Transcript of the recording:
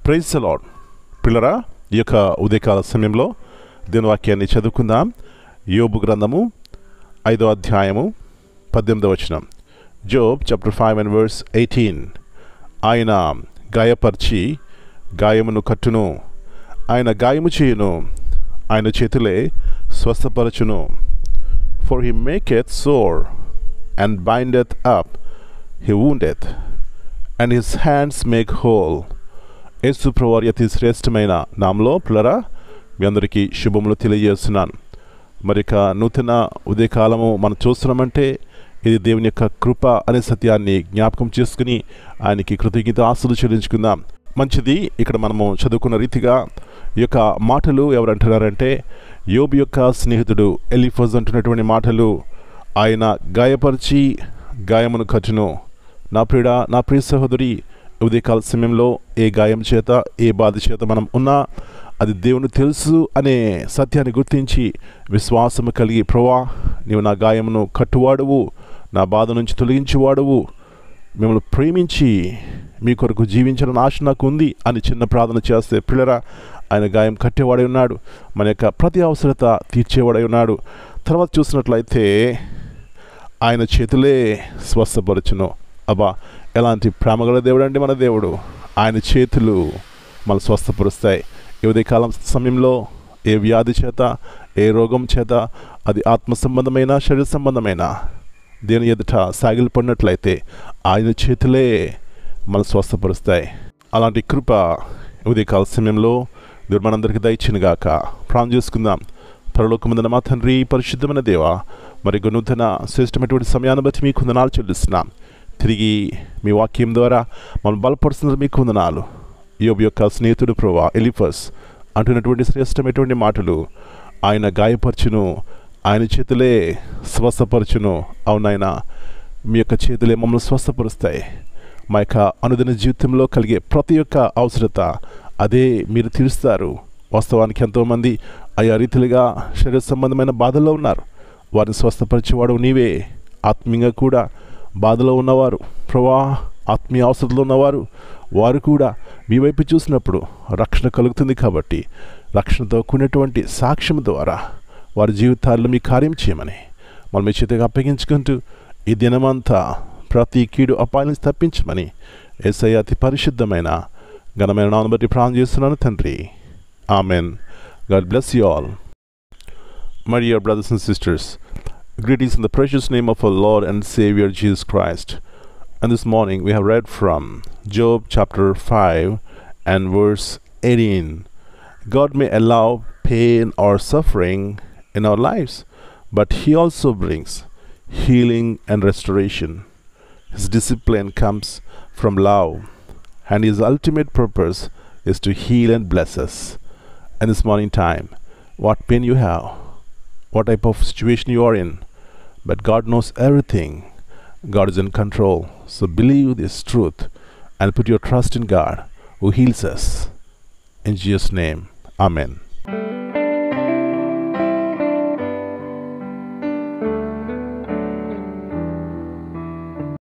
Praise the lord. పిల్లరా, ఈ యొక్క ఉదయకాల సమయంలో దేవుని వాక్యాన్ని చదువుకుందాం. యోబు గ్రంథము 5వ అధ్యాయము 18వ వచనం. Job chapter 5 and verse 18. ఆయన గాయపరిచి గాయమును కట్టును, ఆయన గాయము చేయును, ఆయన చేతులే స్వస్థపరచును. For he maketh sore and bindeth up, he woundeth, and his hands make whole. యేసు ప్రభువారి అతి శ్రేష్టమైన నామములో పిల్లరా మీ అందరికీ శుభములు తెలియజేస్తున్నాను. మరి ఇక నూతన ఉదయకాలము మనం చూస్తున్నామంటే ఇది దేవుని యొక్క కృప అనే సత్యాన్ని జ్ఞాపకం చేసుకుని ఆయనకి కృతజ్ఞత ఆస్తులు చెల్లించుకుందాం. మంచిది. ఇక్కడ మనము చదువుకున్న రీతిగా ఈ యొక్క మాటలు ఎవరు అంటున్నారంటే యోబు యొక్క స్నేహితుడు ఎలీఫజ్ అంటున్నటువంటి మాటలు. ఆయన గాయపరిచి గాయమును కట్టును. నా ప్రియుడా, నా ప్రియ సహోదరి, ఉదయకాల సమయంలో ఏ గాయం చేత ఏ బాధ చేత మనం ఉన్నా అది దేవుని తెలుసు అనే సత్యాన్ని గుర్తించి విశ్వాసము కలిగి, ప్రభువా నీవు నా గాయమును కట్టువాడువు, నా బాధ నుంచి తొలగించేవాడువు, మిమ్మల్ని ప్రేమించి మీ కొరకు జీవించాలని ఆశ నాకు ఉంది అని చిన్న ప్రార్థన చేస్తే పిల్లరా ఆయన గాయం కట్టేవాడై ఉన్నాడు. మన యొక్క ప్రతి అవసరత తీర్చేవాడై ఉన్నాడు. తర్వాత చూసినట్లయితే ఆయన చేతులే స్వస్థపరచును. అబ్బా, ఎలాంటి ప్రేమగల దేవుడు అండి మన దేవుడు. ఆయన చేతులు మనం స్వస్థపరుస్తాయి. ఈ ఉదయకాలం సమయంలో ఏ వ్యాధి చేత ఏ రోగం చేత అది ఆత్మ సంబంధమైన శరీర సంబంధమైన దేని ఎదుట సాగిలు పడినట్లయితే ఆయన చేతులే మనం స్వస్థపరుస్తాయి. అలాంటి కృప ఉదయకాల సమయంలో దేవుడు మనందరికీ దయచినగాక. ప్రార్థన చేసుకుందాం. పరలోకమందున మా తండ్రి, పరిశుద్ధమైన దేవా, మరి నూతన శ్రేష్టమైనటువంటి సమయాన్ని బట్టి మీకు వందనాలు చెల్లిస్తున్నాం. తిరిగి మీ వాక్యం ద్వారా మనం బలపరుస్తున్న మీకు వందనాలు. యోబు యొక్క స్నేహితుడు ప్రభువా ఎలీఫజ్ అంటున్నటువంటి శ్రేష్టమైనటువంటి మాటలు, ఆయన గాయపరచును, ఆయన చేతులే స్వస్థపరచును. అవునాయన, మీ యొక్క చేతులే మమ్మల్ని స్వస్థపరుస్తాయి. మా యొక్క అనుదిన జీవితంలో కలిగే ప్రతి ఒక్క అవసరత అదే మీరు తీరుస్తారు. వాస్తవానికి ఎంతోమంది ఆయా రీతిలుగా శరీర సంబంధమైన బాధల్లో ఉన్నారు. వారిని స్వస్థపరిచేవాడు నీవే. ఆత్మీయంగా కూడా బాధలో ఉన్నవారు, ప్రభువా ఆత్మీయ అవసరంలో ఉన్నవారు, వారు కూడా మీ వైపు చూసినప్పుడు రక్షణ కలుగుతుంది. కాబట్టి రక్షణతో కూడినటువంటి సాక్ష్యం ద్వారా వారి జీవితాల్లో మీ కార్యం చేయమని మనం మీ చేతిగా అప్పగించుకుంటూ ఈ దినమంతా ప్రతి కీడు అపాయం తప్పించమని యేసయ్య అతి పరిశుద్ధమైన ఘనమైన నామమును బట్టి ప్రార్థన చేస్తున్నాను తండ్రి. Amen. God bless you all. My dear brothers and sisters, greetings in the precious name of our Lord and Savior Jesus Christ. And this morning we have read from Job chapter 5 and verse 18. God may allow pain or suffering in our lives, but He also brings healing and restoration. His discipline comes from love, and His ultimate purpose is to heal and bless us. And this morning time, what pain you have, what type of situation you are in, but God knows everything. God is in control. So believe this truth and put your trust in God who heals us. In Jesus' name, Amen.